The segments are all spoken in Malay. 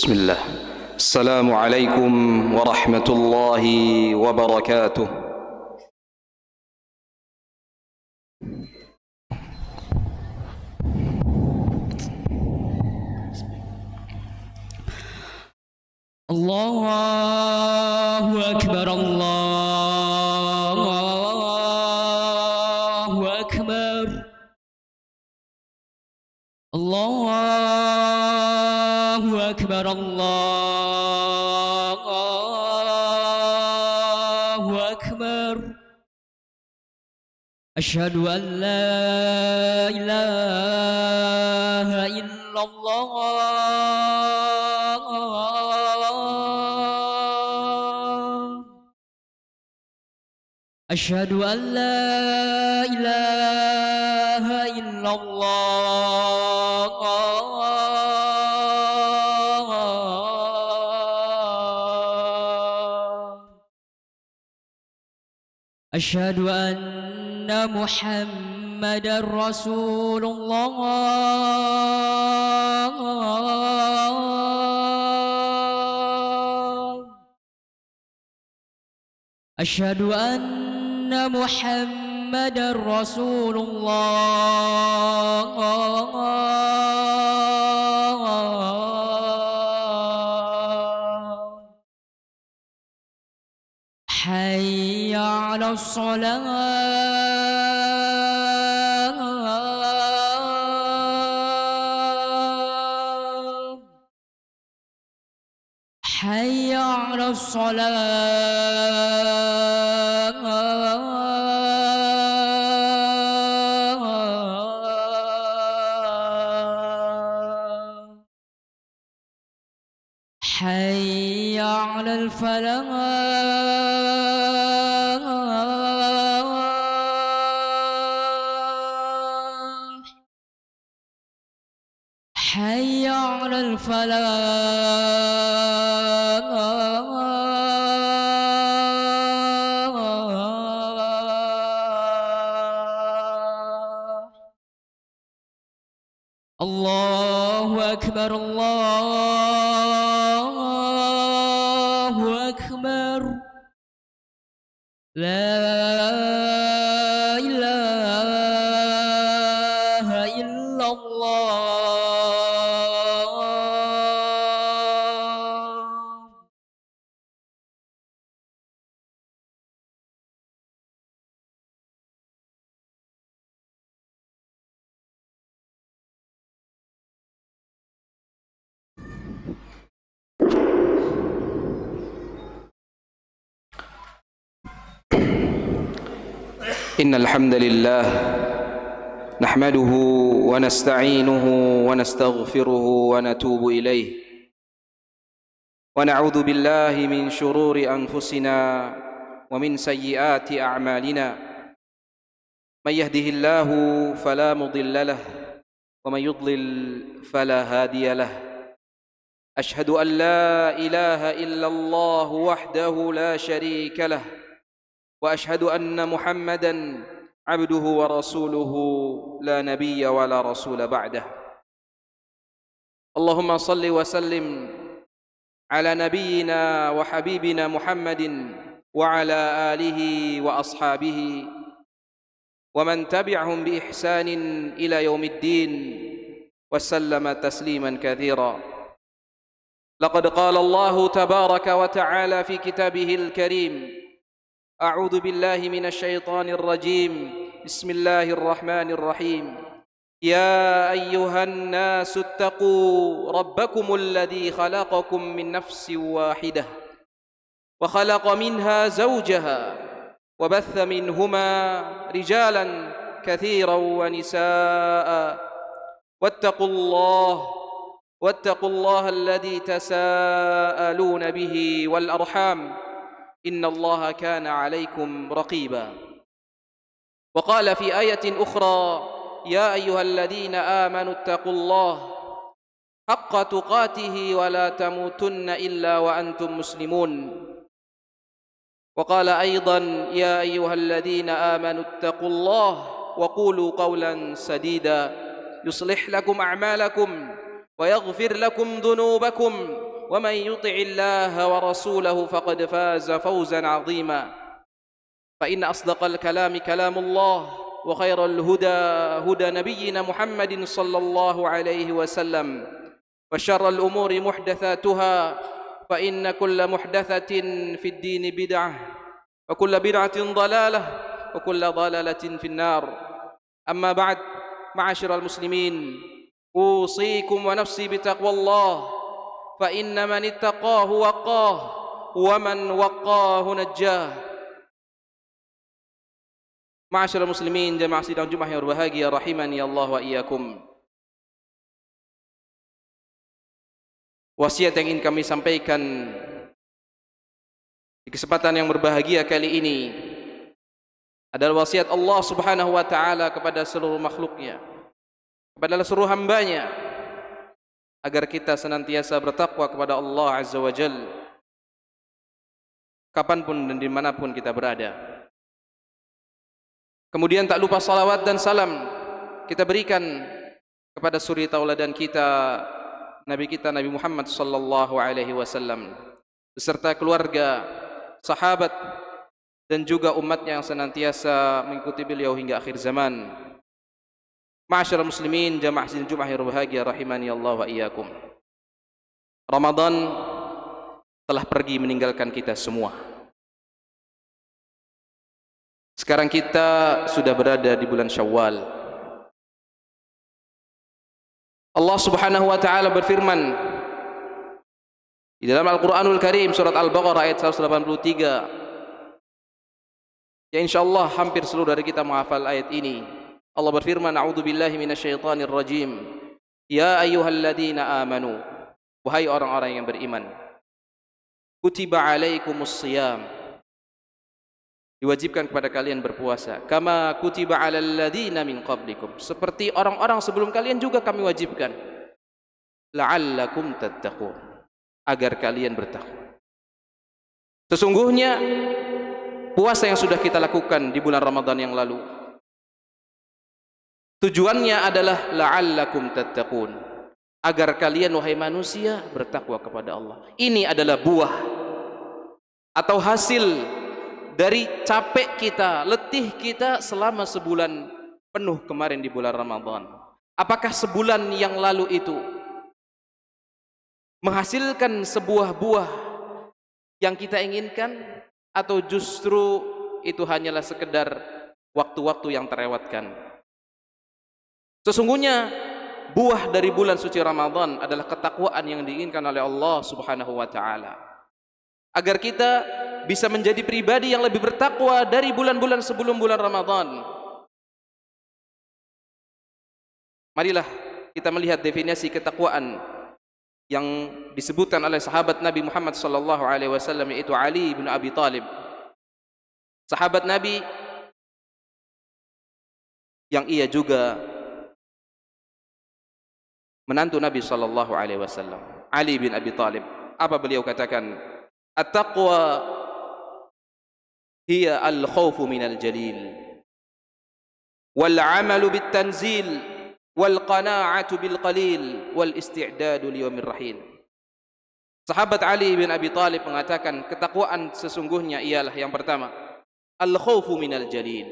بسم الله. السلام عليكم ورحمة الله وبركاته. الله أكبر الله أكبر الله أكبر الله أكبر أشهد أن لا إله إلا الله أشهد أن لا إله إلا الله أشهد أن محمدا رسول الله أشهد أن محمدا رسول الله حي على الصلاة حي على الصلاة حي على الفلاح حي على الفلاح الله أكبر الله أكبر لا إله إلا الله إن الحمد لله نحمده ونستعينه ونستغفره ونتوب إليه ونعوذ بالله من شرور أنفسنا ومن سيئات أعمالنا من يهده الله فلا مضل له ومن يضلل فلا هادي له أشهد أن لا إله إلا الله وحده لا شريك له وأشهد أن محمدًا عبده ورسوله لا نبي ولا رسول بعده اللهم صل وسلم على نبينا وحبيبنا محمد وعلى آله وأصحابه ومن تبعهم بإحسان إلى يوم الدين وسلم تسليما كثيرا لقد قال الله تبارك وتعالى في كتابه الكريم أعوذ بالله من الشيطان الرجيم بسم الله الرحمن الرحيم يا أيها الناس اتقوا ربكم الذي خلقكم من نفس واحدة وخلق منها زوجها وبث منهما رجالا كثيرا ونساء واتقوا الله الذي تساءلون به والأرحام إن الله كان عليكم رقيبا وقال في آية أخرى يا أيها الذين آمنوا اتقوا الله حق تقاته ولا تموتن إلا وأنتم مسلمون وقال أيضا يا أيها الذين آمنوا اتقوا الله وقولوا قولا سديدا يصلح لكم أعمالكم ويغفر لكم ذنوبكم ومن يطع الله ورسوله فقد فاز فوزا عظيما فإن أصدق الكلام كلام الله وخير الهدى هدى نبينا محمد صلى الله عليه وسلم وشر الأمور محدثاتها فإن كل محدثة في الدين بدعة وكل بدعة ضلالة وكل ضلالة في النار أما بعد معاشر المسلمين أوصيكم ونفسي بتقوى الله فإن من اتقاه وقاه ومن وقاه نجاه. Ma'asyiral muslimin jamaah sidang Jumat yang berbahagia rahimani Allah wa iyyakum. Wasiat yang ingin kami sampaikan di kesempatan yang berbahagia kali ini adalah wasiat Allah Subhanahu wa taala kepada seluruh makhluknya, kepada seluruh hambanya, agar kita senantiasa bertakwa kepada Allah Azza wa Jalla kapanpun dan dimanapun kita berada. Kemudian tak lupa salawat dan salam kita berikan kepada suri tauladan kita, Nabi kita Nabi Muhammad sallallahu alaihi wasallam beserta keluarga, sahabat dan juga umatnya yang senantiasa mengikuti beliau hingga akhir zaman. Ma'asyiral muslimin jamaah sidang Jumat yang berbahagia rahimani Allah wa iyyakum. Ramadan telah pergi meninggalkan kita semua. Sekarang kita sudah berada di bulan Syawal. Allah Subhanahu wa taala berfirman di dalam Al-Qur'anul Karim surat Al-Baqarah ayat 183. Ya insyaallah hampir seluruh dari kita menghafal ayat ini. Allah berfirman, a'udzubillahi minasyaitonir rajim. Ya ayyuhalladzina amanu, wahai orang-orang yang beriman, kutiba alaikumus shiyam, diwajibkan kepada kalian berpuasa, kama kutiba alal ladzina min qablikum, seperti orang-orang sebelum kalian juga kami wajibkan, la'allakum tattaqun, agar kalian bertakwa. Sesungguhnya puasa yang sudah kita lakukan di bulan Ramadan yang lalu, tujuannya adalah la'allakum tattaqun, agar kalian wahai manusia bertakwa kepada Allah. Ini adalah buah atau hasil dari capek kita, letih kita selama sebulan penuh kemarin di bulan Ramadan. Apakah sebulan yang lalu itu menghasilkan sebuah buah yang kita inginkan, atau justru itu hanyalah sekedar waktu-waktu yang terlewatkan? Sesungguhnya buah dari bulan suci Ramadan adalah ketakwaan yang diinginkan oleh Allah Subhanahu wa taala, agar kita bisa menjadi pribadi yang lebih bertakwa dari bulan-bulan sebelum bulan Ramadan. Marilah kita melihat definisi ketakwaan yang disebutkan oleh sahabat Nabi Muhammad sallallahu alaihi wasallam, yaitu Ali bin Abi Thalib, sahabat Nabi yang ia juga menantu Nabi sallallahu alaihi wasallam, Ali bin Abi Thalib. Apa beliau katakan? At-taqwa hiya al-khawfu minal jalil wal 'amalu bit tanzil wal qana'atu bil qalil wal isti'dadu li yaumir rahil. Sahabat Ali bin Abi Thalib mengatakan, ketakwaan sesungguhnya ialah yang pertama, al-khawfu minal jalil,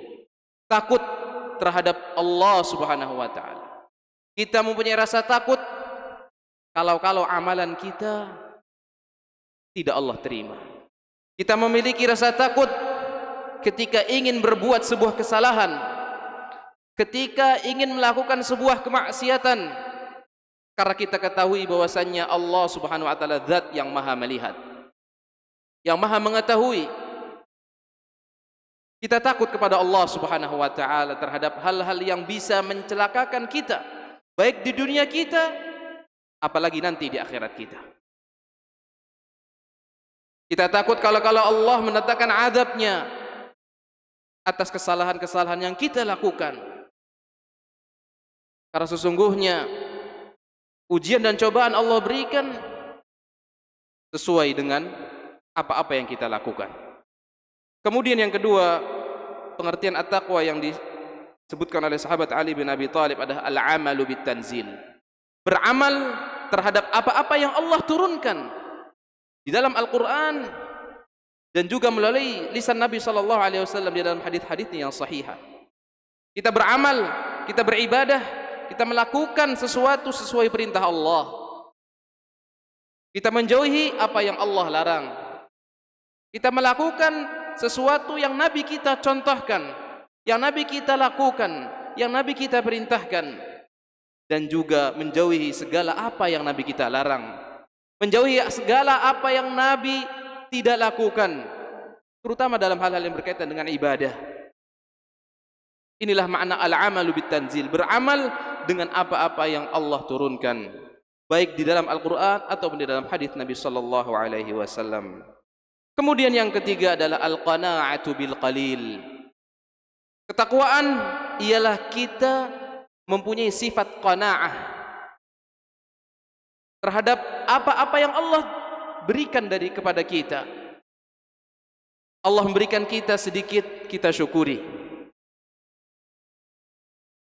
takut terhadap Allah Subhanahu wa taala. Kita mempunyai rasa takut kalau amalan kita tidak Allah terima. Kita memiliki rasa takut ketika ingin berbuat sebuah kesalahan, ketika ingin melakukan sebuah kemaksiatan, karena kita ketahui bahwasannya Allah Subhanahu wa taala zat yang maha melihat, yang maha mengetahui. Kita takut kepada Allah Subhanahu wa taala terhadap hal-hal yang bisa mencelakakan kita, baik di dunia kita, apalagi nanti di akhirat kita. Kita takut kalau Allah menetapkan azabnya atas kesalahan-kesalahan yang kita lakukan. Karena sesungguhnya ujian dan cobaan Allah berikan sesuai dengan apa-apa yang kita lakukan. Kemudian yang kedua, pengertian at-taqwa yang disebutkan oleh sahabat Ali bin Abi Thalib adalah al-amalu bit-tanzil. Beramal terhadap apa-apa yang Allah turunkan di dalam Al-Quran dan juga melalui lisan Nabi sallallahu alaihi wasallam di dalam hadis-hadisnya yang sahihah. Kita beramal, kita beribadah, kita melakukan sesuatu sesuai perintah Allah. Kita menjauhi apa yang Allah larang. Kita melakukan sesuatu yang Nabi kita contohkan, yang Nabi kita lakukan, yang Nabi kita perintahkan, dan juga menjauhi segala apa yang Nabi kita larang, menjauhi segala apa yang Nabi tidak lakukan, terutama dalam hal-hal yang berkaitan dengan ibadah. Inilah makna al-amalu bit-tanzil, beramal dengan apa-apa yang Allah turunkan, baik di dalam Al-Quran ataupun di dalam hadis Nabi sallallahu alaihi wasallam. Kemudian yang ketiga adalah al-qana'atu bil qalil. Ketakwaan ialah kita mempunyai sifat qana'ah terhadap apa-apa yang Allah berikan kepada kita. Allah memberikan kita sedikit, kita syukuri.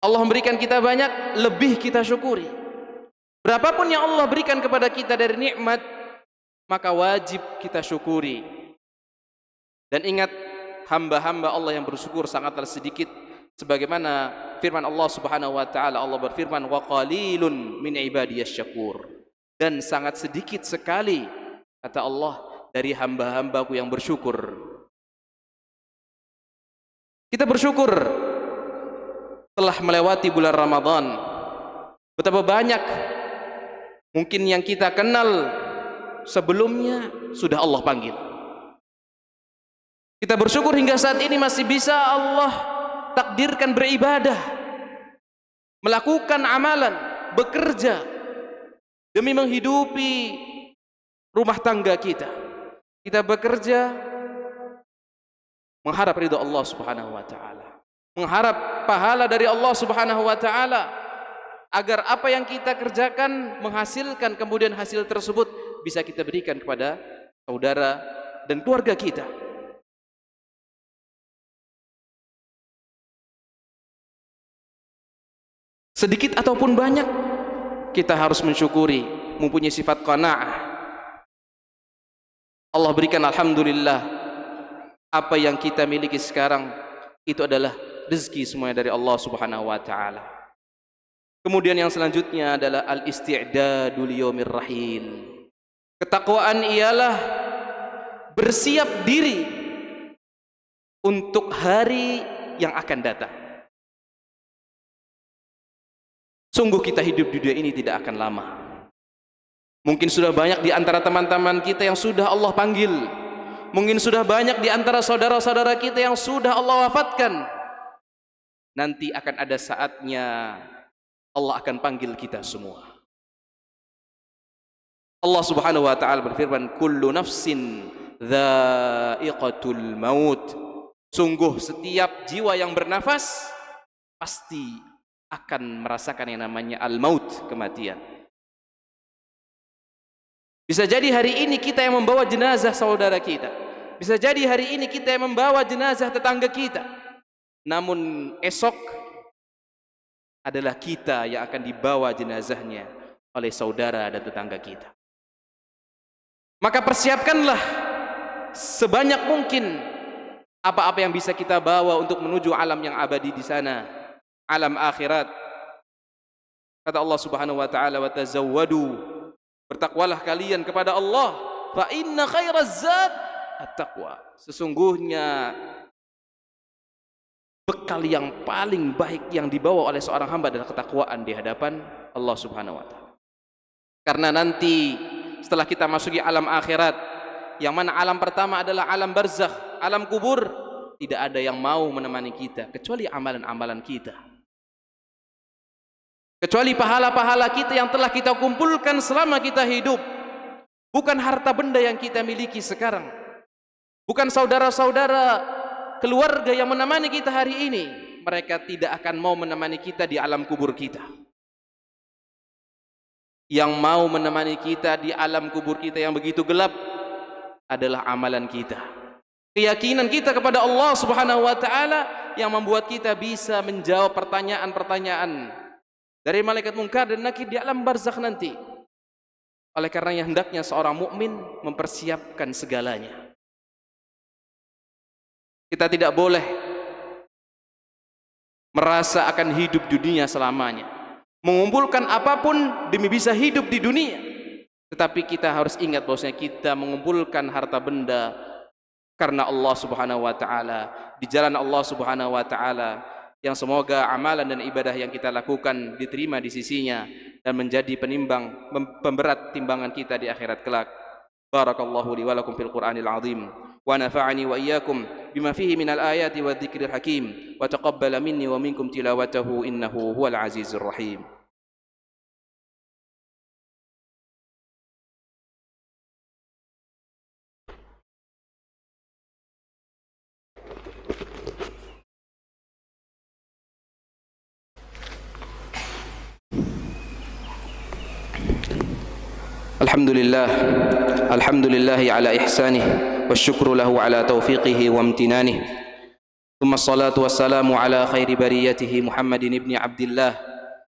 Allah memberikan kita banyak, lebih kita syukuri. Berapapun yang Allah berikan kepada kita dari nikmat, maka wajib kita syukuri. Dan ingat, hamba-hamba Allah yang bersyukur sangatlah sedikit, sebagaimana firman Allah Subhanahu wa taala. Allah berfirman, wa qalilun min ibadiyasy syakur. Dan sangat sedikit sekali, kata Allah, dari hamba-hambaku yang bersyukur. Kita bersyukur telah melewati bulan Ramadan. Betapa banyak mungkin yang kita kenal sebelumnya sudah Allah panggil. Kita bersyukur hingga saat ini masih bisa Allah takdirkan beribadah, melakukan amalan, bekerja demi menghidupi rumah tangga kita. Kita bekerja mengharap ridha Allah Subhanahu wa taala, mengharap pahala dari Allah Subhanahu wa taala, agar apa yang kita kerjakan menghasilkan, kemudian hasil tersebut bisa kita berikan kepada saudara dan keluarga kita. Sedikit ataupun banyak, kita harus mensyukuri, mempunyai sifat qanaah. Allah berikan alhamdulillah, apa yang kita miliki sekarang itu adalah rezeki semuanya dari Allah Subhanahu wa taala. Kemudian yang selanjutnya adalah al-isti'dadu liyaumir rahil. Ketakwaan ialah bersiap diri untuk hari yang akan datang. Sungguh kita hidup di dunia ini tidak akan lama. Mungkin sudah banyak di antara teman-teman kita yang sudah Allah panggil. Mungkin sudah banyak di antara saudara-saudara kita yang sudah Allah wafatkan. Nanti akan ada saatnya Allah akan panggil kita semua. Allah Subhanahu wa taala berfirman, kullu nafsin dha'iqatul maut. Sungguh setiap jiwa yang bernafas pasti akan merasakan yang namanya al-maut, kematian. Bisa jadi hari ini kita yang membawa jenazah saudara kita. Bisa jadi hari ini kita yang membawa jenazah tetangga kita. Namun esok adalah kita yang akan dibawa jenazahnya oleh saudara dan tetangga kita. Maka persiapkanlah sebanyak mungkin apa-apa yang bisa kita bawa untuk menuju alam yang abadi di sana, alam akhirat. Kata Allah Subhanahu wa taala, wa tazawwadu, bertakwalah kalian kepada Allah, fa inna khairaz zad at-taqwa. Sesungguhnya bekal yang paling baik yang dibawa oleh seorang hamba adalah ketakwaan di hadapan Allah Subhanahu wa taala. Karena nanti setelah kita masuki alam akhirat, yang mana alam pertama adalah alam barzakh, alam kubur, tidak ada yang mau menemani kita kecuali amalan-amalan kita, kecuali pahala-pahala kita yang telah kita kumpulkan selama kita hidup. Bukan harta benda yang kita miliki sekarang, bukan saudara-saudara, keluarga yang menemani kita hari ini. Mereka tidak akan mau menemani kita di alam kubur kita. Yang mau menemani kita di alam kubur kita yang begitu gelap adalah amalan kita, keyakinan kita kepada Allah Subhanahu wa taala, yang membuat kita bisa menjawab pertanyaan-pertanyaan dari malaikat munkar dan nakir di alam barzakh nanti. Oleh karenanya hendaknya seorang mukmin mempersiapkan segalanya. Kita tidak boleh merasa akan hidup dunia selamanya, mengumpulkan apapun demi bisa hidup di dunia. Tetapi kita harus ingat bahwasanya kita mengumpulkan harta benda karena Allah Subhanahu wa taala, di jalan Allah Subhanahu wa taala, yang semoga amalan dan ibadah yang kita lakukan diterima di sisinya dan menjadi pemberat timbangan kita di akhirat kelak. Barakallahu li wa lakum fil Qur'anil azim wa nafa'ani wa iyyakum bima fihi minal ayati wadh-dhikril hakim wa taqabbala minni wa minkum tilawatahu innahu huwal azizur rahim. Alhamdulillah ala ihsanih wasyukru lahu ala taufiqihi wa amtinanih. Thumma salatu wassalamu ala khairi bariyatihi Muhammadin ibni Abdillah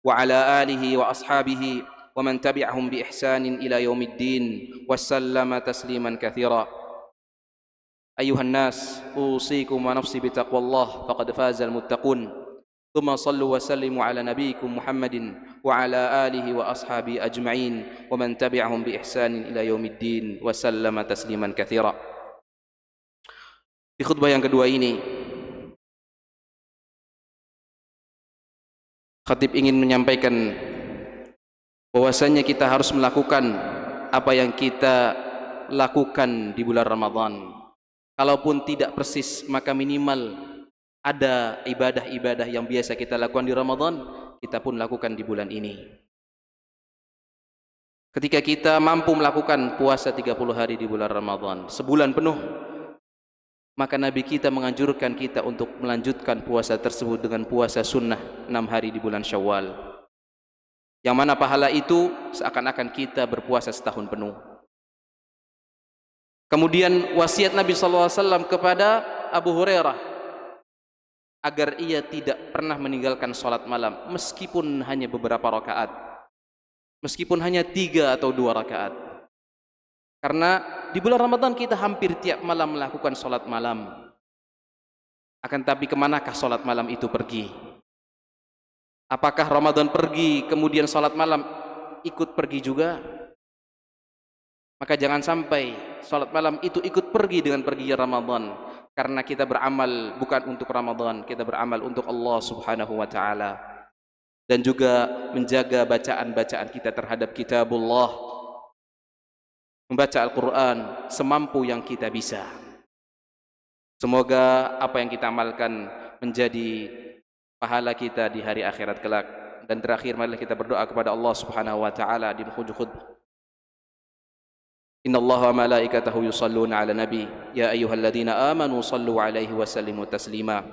wa ala alihi wa ashabihi wa man tabi'ahum bi ihsanin ila yaumiddin wa sallama tasliman katsira. Ayuhan nas, usikum wa nafsi bi taqwallah faqad fazal muttaqun. ثم صلوا وسلموا على نبيكم محمد وعلى آله وأصحابه أجمعين ومن تبعهم بإحسان إلى يوم الدين وسلم تسليما كثيرا. Di khutbah yang kedua ini, khatib ingin menyampaikan bahwasanya kita harus melakukan apa yang kita lakukan di bulan Ramadan. Kalaupun tidak persis, maka minimal ada ibadah-ibadah yang biasa kita lakukan di Ramadan, kita pun lakukan di bulan ini. Ketika kita mampu melakukan puasa 30 hari di bulan Ramadan, sebulan penuh, maka Nabi kita menganjurkan kita untuk melanjutkan puasa tersebut dengan puasa sunnah 6 hari di bulan Syawal, yang mana pahala itu seakan-akan kita berpuasa setahun penuh. Kemudian wasiat Nabi SAW kepada Abu Hurairah agar ia tidak pernah meninggalkan sholat malam meskipun hanya beberapa rakaat, meskipun hanya 3 atau 2 rakaat. Karena di bulan Ramadan kita hampir tiap malam melakukan sholat malam. Akan tapi kemanakah sholat malam itu pergi? Apakah Ramadan pergi kemudian sholat malam ikut pergi juga? Maka jangan sampai sholat malam itu ikut pergi dengan perginya Ramadan. Karena kita beramal bukan untuk Ramadan, kita beramal untuk Allah Subhanahu wa taala. Dan juga menjaga bacaan-bacaan kita terhadap kitabullah, membaca Al-Quran semampu yang kita bisa. Semoga apa yang kita amalkan menjadi pahala kita di hari akhirat kelak. Dan terakhir, marilah kita berdoa kepada Allah Subhanahu wa taala di penghujung khutbah. Inna Allah wa malaikatahu yusalluna ala nabi ya ayyuhalladzina amanu sallu alaihi wa sallimu taslima.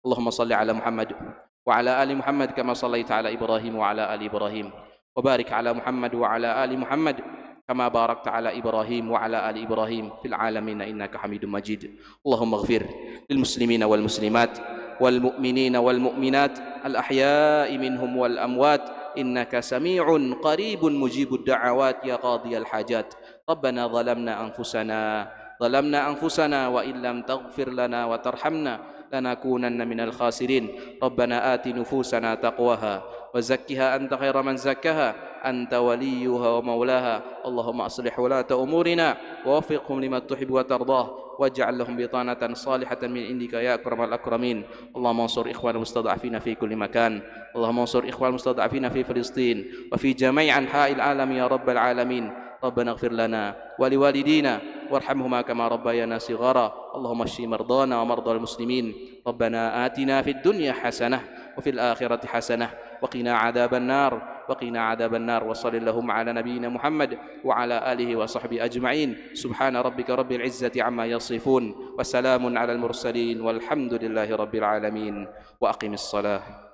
Allahumma salli ala Muhammad wa ala ali Muhammad kama sallaita ala Ibrahim wa ala ali Ibrahim wa barik ala Muhammad wa ala ali Muhammad kama barakta ala Ibrahim wa ala ali Ibrahim fil alamin innaka Hamidum Majid. Allahumma ighfir lil muslimina wal muslimat wal mu'minina wal mu'minat al ahya'i minhum wal amwat innaka sami'un qaribun mujibud da'awat ya qadiyal hajat. ربنا ظلمنا أنفسنا وإن لم تغفر لنا وترحمنا لنكونن من الخاسرين. ربنا آت نفوسنا تقواها وزكها أنت خير من زكاها أنت وليها ومولاها. اللهم أصلح ولاة أمورنا ووفقهم لما تحب وترضاه واجعل لهم بطانة صالحة من عندك يا أكرم الأكرمين. اللهم انصر إخوان المستضعفين في كل مكان. اللهم انصر إخوان المستضعفين في فلسطين وفي جميع أنحاء العالم يا رب العالمين. ربنا اغفر لنا ولوالدينا وارحمهما كما ربيانا صغارا. اللهم اشف مرضانا ومرضى المسلمين. ربنا آتنا في الدنيا حسنة وفي الآخرة حسنة وقنا عذاب النار وصل اللهم على نبينا محمد وعلى آله وصحبه أجمعين. سبحان ربك رب العزة عما يصفون وسلام على المرسلين والحمد لله رب العالمين. وأقم الصلاة.